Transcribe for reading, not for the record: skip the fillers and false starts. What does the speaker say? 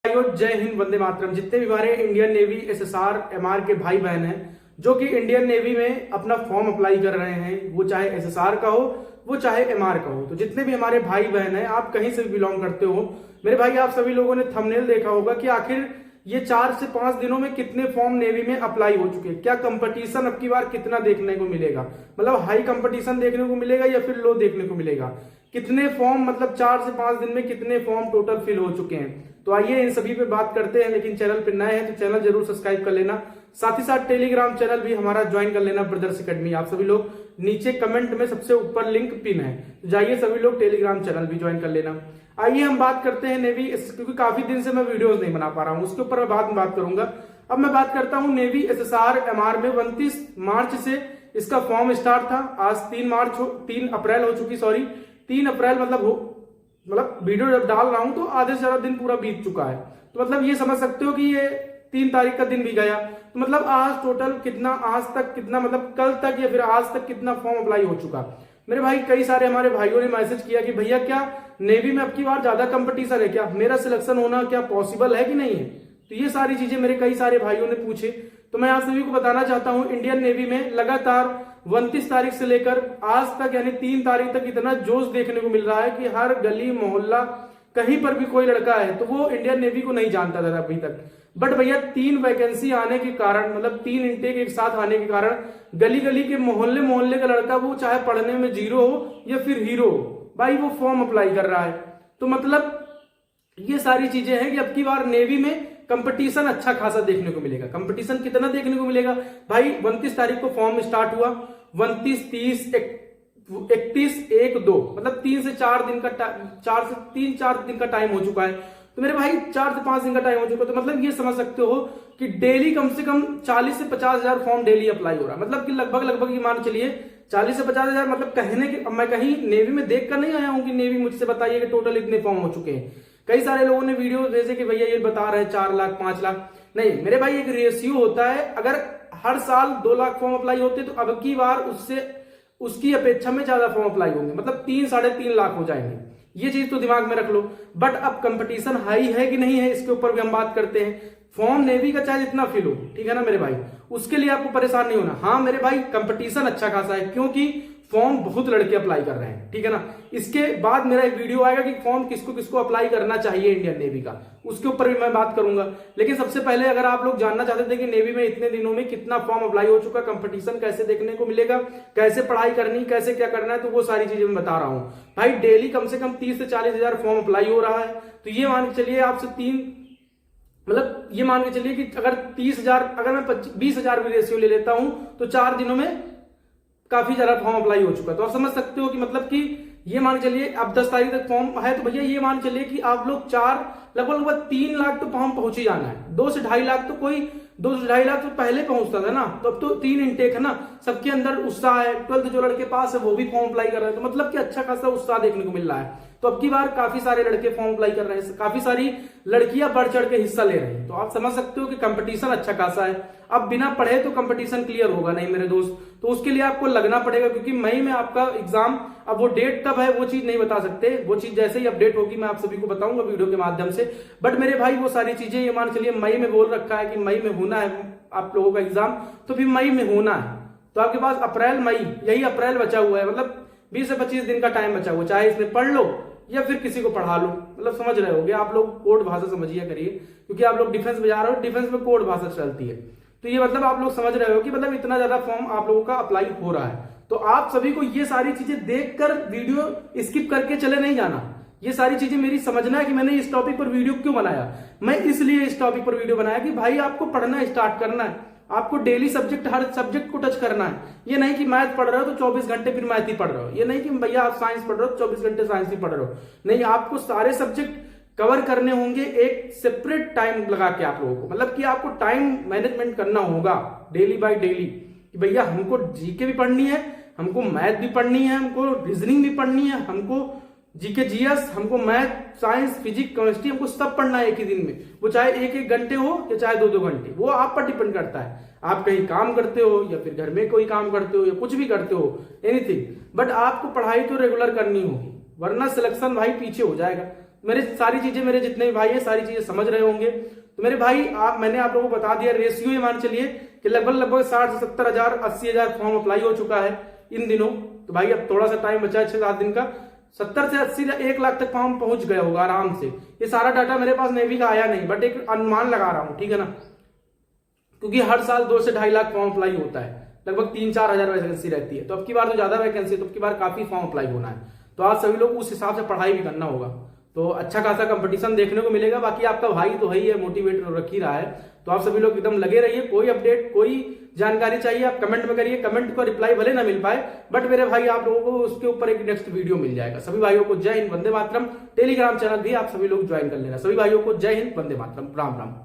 भाइयों, जय हिंद, वंदे मातरम। जितने भी हमारे इंडियन नेवी, एसएसआर, एमआर के भाई बहन हैं जो कि इंडियन नेवी में अपना फॉर्म अप्लाई कर रहे हैं, वो चाहे एसएसआर का हो, वो चाहे एमआर का हो, तो जितने भी हमारे भाई बहन हैं, आप कहीं से भी बिलोंग करते हो, मेरे भाई आप सभी लोगों ने थंबनेल देखा होगा कि आखिर ये 4 से 5 दिनों में कितने फॉर्म नेवी में अप्लाई हो चुके हैं। क्या कंपटीशन अब की बार कितना देखने को मिलेगा, मतलब हाई कंपटीशन देखने को मिलेगा या फिर लो देखने को मिलेगा। कितने फॉर्म, मतलब 4 से 5 दिन में कितने फॉर्म टोटल फिल हो चुके हैं। तो आइए इन सभी पे बात करते हैं। लेकिन चैनल पे नए हैं तो चैनल जरूर सब्सक्राइब कर लेना, साथ ही साथ टेलीग्राम चैनल भी हमारा ज्वाइन कर लेना, ब्रदर्स अकेडमी। आप सभी लोग नीचे कमेंट में सबसे ऊपर लिंक पिन है, तो जाइए सभी लोग टेलीग्राम चैनल भी ज्वाइन कर लेना। आइए हम बात करते हैं नेवी, क्योंकि काफी दिन से मैं वीडियोस नहीं बना पा रहा हूं, उसके ऊपर मैं बाद में बात करूंगा। अब मैं बात करता हूं नेवी, एसएसआर, एमआर में 29 मार्च से इसका फॉर्म स्टार्ट था। आज 3 अप्रैल हो चुकी, सॉरी 3 अप्रैल मतलब वीडियो जब डाल रहा हूं तो आधे से ज्यादा दिन पूरा बीत चुका है। तो मतलब ये समझ सकते हो कि ये 3 तारीख का दिन भी गया। तो मतलब आज टोटल कितना, आज तक कितना, मतलब कल तक या फिर आज तक कितना फॉर्म अप्लाई हो चुका। मेरे भाई कई सारे हमारे भाइयों ने मैसेज किया कि भैया क्या नेवी में अब की बार ज्यादा कंपटीशन है, क्या मेरा सिलेक्शन होना क्या पॉसिबल है कि नहीं है। तो ये सारी चीजें मेरे कई सारे भाइयों ने पूछे, तो मैं आप सभी को बताना चाहता हूं इंडियन नेवी में लगातार 29 तारीख से लेकर आज तक यानी 3 तारीख तक इतना जोश देखने को मिल रहा है कि हर गली मोहल्ला कहीं पर भी कोई लड़का है तो वो इंडियन नेवी को नहीं जानता था अभी तक। बट भैया 3 वैकेंसी आने के कारण, मतलब 3 इनटेक एक साथ आने के कारण गली गली के मोहल्ले मोहल्ले का लड़का, वो चाहे पढ़ने में जीरो हो या फिर हीरो हो, भाई वो फॉर्म अप्लाई कर रहा है। तो मतलब ये सारी चीजें हैं कि अब की बार नेवी में कंपटीशन अच्छा खासा देखने को मिलेगा। कंपटीशन कितना देखने को मिलेगा भाई, 29 तारीख को फॉर्म स्टार्ट हुआ, 29, 30, 31, 1, 2, मतलब 3 से 4 दिन का 4 दिन का टाइम हो चुका है। तो मेरे भाई 4 से 5 दिन का टाइम हो चुका है। तो मतलब ये समझ सकते हो कि डेली कम से कम 40 से 50 हजार फॉर्म डेली अप्लाई हो रहा है। मतलब कि लगभग ये मान चलिए 40 से 50 हजार, मतलब कहने के, अब मैं कहीं नेवी में देख कर नहीं आया हूं कि नेवी मुझसे बताइए कि टोटल इतने फॉर्म हो चुके हैं। कई सारे लोगों ने वीडियो जैसे कि भैया ये बता रहे हैं 4 लाख 5 लाख, नहीं मेरे भाई एक रेशियो होता है। अगर हर साल 2 लाख फॉर्म अप्लाई होते तो अब की बार उसकी अपेक्षा में ज्यादा फॉर्म अप्लाई होंगे, मतलब 3 साढ़े 3 लाख हो जाएंगे। ये चीज तो दिमाग में रख लो। बट अब कंपटीशन हाई है कि नहीं है, इसके ऊपर भी हम बात करते हैं। फॉर्म नेवी का चाहे जितना फिल हो, ठीक है ना मेरे भाई, उसके लिए आपको परेशान नहीं होना। हाँ मेरे भाई कंपटीशन अच्छा खासा है, क्योंकि फॉर्म बहुत लड़के अप्लाई कर रहे हैं, ठीक है ना। इसके बाद मेरा एक वीडियो आएगा कि फॉर्म किसको किसको अप्लाई करना चाहिए इंडियन नेवी का, उसके ऊपर भी मैं बात करूंगा। लेकिन सबसे पहले अगर आप लोग जानना चाहते थे कि नेवी में इतने दिनों में कितना फॉर्म अप्लाई हो चुका, कंपटीशन कैसे देखने को मिलेगा, कैसे पढ़ाई करनी, कैसे क्या करना है, तो वो सारी चीजें मैं बता रहा हूं भाई। डेली कम से कम 30 से 40 हजार फॉर्म अप्लाई हो रहा है। तो ये मान के चलिए आपसे मतलब ये मान के चलिए कि अगर 30 हजार, अगर मैं 20 हजार भी रेशियो ले लेता हूं तो 4 दिनों में काफी ज्यादा फॉर्म अप्लाई हो चुका है। तो आप समझ सकते हो कि मतलब कि ये मान चलिए अब 10 तारीख तक फॉर्म है, तो भैया ये मान चलिए कि आप लोग लगभग 3 लाख तो फॉर्म पहुंच ही जाना है। 2 से 2.5 लाख तो 2 से 2.5 लाख तो पहले पहुंचता था ना, तो अब तो 3 इनटेक है ना, सबके अंदर उत्साह है। 12th जो लड़के पास है वो भी फॉर्म अप्लाई कर रहे हैं, तो मतलब कि अच्छा खासा उत्साह देखने को मिल रहा है। तो अब की बार काफी सारे लड़के फॉर्म अप्लाई कर रहे हैं, काफी सारी लड़कियां बढ़ चढ़ के हिस्सा ले रही हैं। तो आप समझ सकते हो कि कंपटीशन अच्छा खासा है। अब बिना पढ़े तो कंपटीशन क्लियर होगा नहीं मेरे दोस्त, तो उसके लिए आपको लगना पड़ेगा, क्योंकि मई में आपका एग्जाम, अब वो डेट कब है वो चीज नहीं बता सकते, वो चीज जैसे ही अपडेट होगी मैं आप सभी को बताऊंगा वीडियो के माध्यम से। बट मेरे भाई वो सारी चीजें ये मान चलिए मई में बोल रखा है कि मई में होना है आप लोगों का एग्जाम, तो भी मई में होना है। तो आपके पास अप्रैल मई, यही अप्रैल बचा हुआ है, मतलब 20 से 25 दिन का टाइम बचा हुआ, चाहे इसमें पढ़ लो या फिर किसी को पढ़ा लो। मतलब समझ रहे होगे आप लोग, कोड भाषा समझिए करिए, क्योंकि आप लोग डिफेंस में जा रहे हो, डिफेंस में कोड भाषा चलती है। तो ये मतलब आप लोग समझ रहे हो कि मतलब इतना ज्यादा फॉर्म आप लोगों का अप्लाई हो रहा है। तो आप सभी को ये सारी चीजें देखकर वीडियो स्किप करके चले नहीं जाना। ये सारी चीजें मेरी समझना है कि मैंने इस टॉपिक पर वीडियो क्यों बनाया। मैं इसलिए इस टॉपिक पर वीडियो बनाया कि भाई आपको पढ़ना स्टार्ट करना है, आपको डेली सब्जेक्ट, हर सब्जेक्ट को टच करना है। ये नहीं कि मैथ पढ़ रहे हो तो 24 घंटे फिर मैथ ही पढ़ रहे हो, ये नहीं कि भैया आप साइंस पढ़ रहे हो 24 घंटे साइंस ही पढ़ रहे हो, नहीं, आपको सारे सब्जेक्ट कवर करने होंगे एक सेपरेट टाइम लगा के आप लोगों को। मतलब कि आपको टाइम मैनेजमेंट करना होगा डेली बाय डेली, कि भैया हमको जीके भी पढ़नी है, हमको मैथ भी पढ़नी है, हमको रीजनिंग भी पढ़नी है, हमको जीके जीएस, हमको मैथ, साइंस, फिजिक्स, केमिस्ट्री, हमको सब पढ़ना है एक ही दिन में। वो चाहे 1-1 घंटे हो या चाहे 2-2 घंटे, वो आप पर डिपेंड करता है। आप कहीं काम करते हो या फिर घर में कोई काम करते हो या कुछ भी करते हो, एनीथिंग, बट आपको पढ़ाई तो रेगुलर करनी होगी, वरना सिलेक्शन भाई पीछे हो जाएगा। मेरे सारी चीजें, मेरे जितने भी भाई हैं सारी चीजें समझ रहे होंगे। तो मेरे भाई मैंने आप लोगों को बता दिया रेशियो, ये मान चलिए कि लगभग 60 से 70 हजार 80 हजार फॉर्म अप्लाई हो चुका है इन दिनों। तो भाई अब थोड़ा सा टाइम बचा है 6-7 दिन का, 70 से 80 1 लाख तक फॉर्म पहुंच गया होगा आराम से। ये सारा डाटा मेरे पास नेवी का आया नहीं, बट एक अनुमान लगा रहा हूं, ठीक है ना, क्योंकि हर साल 2 से 2.5 लाख फॉर्म अप्लाई होता है, लगभग 3-4 हजार वैकेंसी रहती है। तो अब की बार तो ज्यादा वैकेंसी है, तो अब की बार काफी फॉर्म अप्लाई होना है। तो आज सभी लोग उस हिसाब से पढ़ाई भी करना होगा, तो अच्छा खासा कंपटीशन देखने को मिलेगा। बाकी आपका भाई तो है ही है, मोटिवेट रख ही रहा है। तो आप सभी लोग एकदम लगे रहिए। कोई अपडेट, कोई जानकारी चाहिए आप कमेंट में करिए, कमेंट को रिप्लाई भले ना मिल पाए, बट मेरे भाई आप लोगों को उसके ऊपर एक नेक्स्ट वीडियो मिल जाएगा। सभी भाइयों को जय हिंद, वंदे मातरम। टेलीग्राम चैनल भी आप सभी लोग ज्वाइन कर लेना। सभी भाइयों को जय हिंद, वंदे मातरम, राम राम।